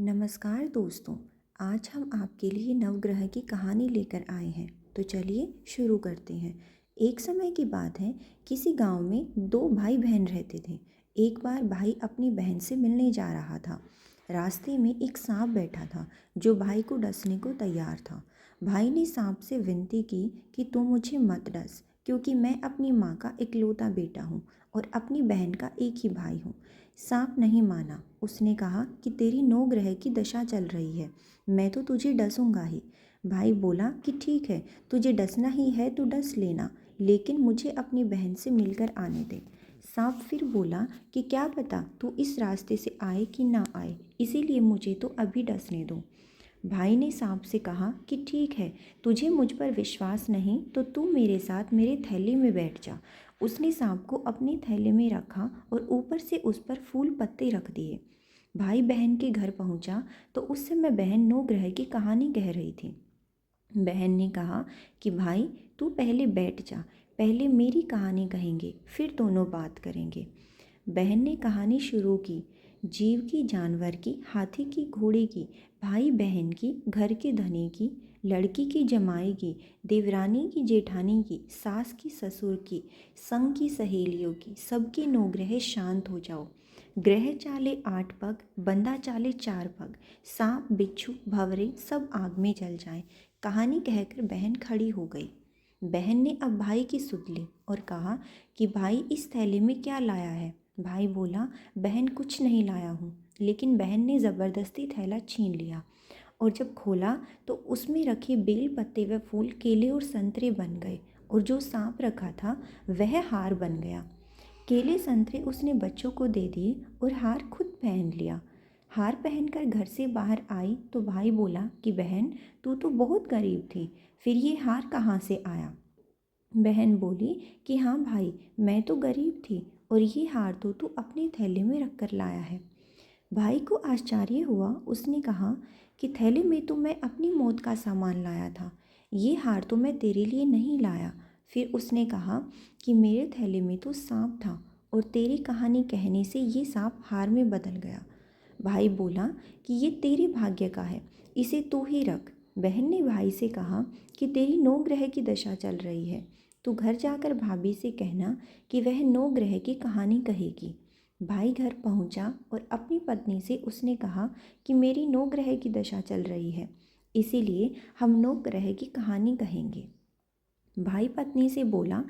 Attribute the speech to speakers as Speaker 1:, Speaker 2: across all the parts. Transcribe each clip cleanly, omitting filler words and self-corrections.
Speaker 1: नमस्कार दोस्तों। आज हम आपके लिए नवग्रह की कहानी लेकर आए हैं। तो चलिए शुरू करते हैं। एक समय की बात है, किसी गांव में दो भाई बहन रहते थे। एक बार भाई अपनी बहन से मिलने जा रहा था। रास्ते में एक सांप बैठा था जो भाई को डसने को तैयार था। भाई ने सांप से विनती की कि तू मुझे मत डस, क्योंकि मैं अपनी माँ का इकलौता बेटा हूँ और अपनी बहन का एक ही भाई हूँ। सांप नहीं माना। उसने कहा कि तेरी 9 ग्रह की दशा चल रही है, मैं तो तुझे डसूंगा ही। भाई बोला कि ठीक है, तुझे डसना ही है तो डस लेना, लेकिन मुझे अपनी बहन से मिलकर आने दे। सांप फिर बोला कि क्या पता तू इस रास्ते से आए कि ना आए, इसीलिए मुझे तो अभी डसने दो। भाई ने सांप से कहा कि ठीक है, तुझे मुझ पर विश्वास नहीं तो तू मेरे साथ मेरे थैली में बैठ जा। उसने सांप को अपने थैले में रखा और ऊपर से उस पर फूल पत्ते रख दिए। भाई बहन के घर पहुंचा तो उस समय बहन 9 ग्रह की कहानी कह रही थी। बहन ने कहा कि भाई तू पहले बैठ जा, पहले मेरी कहानी कहेंगे फिर दोनों बात करेंगे। बहन ने कहानी शुरू की। जीव की, जानवर की, हाथी की, घोड़े की, भाई बहन की, घर के धनी की, लड़की की, जमाई की, देवरानी की, जेठानी की, सास की, ससुर की, संग की, सहेलियों की, सबके 9 ग्रह शांत हो जाओ। ग्रह चाले 8 पग, बंदा चाले 4 पग, सांप, बिच्छू, भंवरे सब आग में जल जाएं। कहानी कहकर बहन खड़ी हो गई। बहन ने अब भाई की सुध ली और कहा कि भाई इस थैले में क्या लाया है। भाई बोला, बहन कुछ नहीं लाया हूँ। लेकिन बहन ने ज़बरदस्ती थैला छीन लिया और जब खोला तो उसमें रखे बेल पत्ते व फूल केले और संतरे बन गए और जो सांप रखा था वह हार बन गया। केले संतरे उसने बच्चों को दे दिए और हार खुद पहन लिया। हार पहनकर घर से बाहर आई तो भाई बोला कि बहन तू तो बहुत गरीब थी, फिर ये हार कहाँ से आया। बहन बोली कि हाँ भाई, मैं तो गरीब थी और ये हार तो तू अपने थैले में रख कर लाया है। भाई को आश्चर्य हुआ। उसने कहा कि थैले में तो मैं अपनी मौत का सामान लाया था, ये हार तो मैं तेरे लिए नहीं लाया। फिर उसने कहा कि मेरे थैले में तो सांप था और तेरी कहानी कहने से ये सांप हार में बदल गया। भाई बोला कि ये तेरे भाग्य का है, इसे तू ही रख। बहन ने भाई से कहा कि तेरी 9 ग्रह की दशा चल रही है, तू घर जाकर भाभी से कहना कि वह 9 ग्रह की कहानी कहेगी। भाई घर पहुंचा और अपनी पत्नी से उसने कहा कि मेरी 9 ग्रह की दशा चल रही है, इसीलिए हम 9 ग्रह की कहानी कहेंगे। भाई पत्नी से बोला,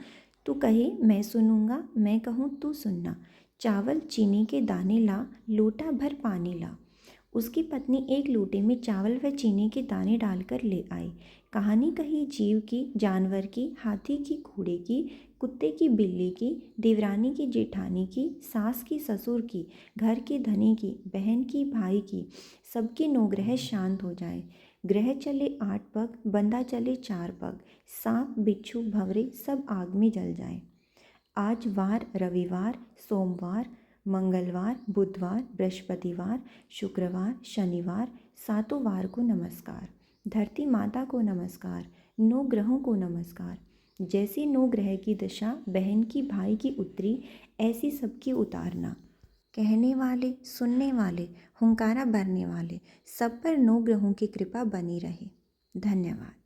Speaker 1: तू कहे मैं सुनूंगा, मैं कहूँ तू सुनना। चावल चीनी के दाने ला, लोटा भर पानी ला। उसकी पत्नी एक लोटे में चावल व चीनी के दाने डालकर ले आई। कहानी कही जीव की, जानवर की, हाथी की, घोड़े की, कुत्ते की, बिल्ली की, देवरानी की, जेठानी की, सास की, ससुर की, घर के धनी की, बहन की, भाई की, सबके 9 ग्रह शांत हो जाए। ग्रह चले 8 पग, बंदा चले 4 पग, सांप, बिच्छू, भंवरे सब आग में जल जाए। आज वार, रविवार, सोमवार, मंगलवार, बुधवार, बृहस्पतिवार, शुक्रवार, शनिवार, सातों वार को नमस्कार। धरती माता को नमस्कार। 9 ग्रहों को नमस्कार। जैसे 9 ग्रह की दशा बहन की, भाई की उतरी, ऐसी सबकी उतारना। कहने वाले, सुनने वाले, हुंकारा भरने वाले सब पर 9 ग्रहों की कृपा बनी रहे। धन्यवाद।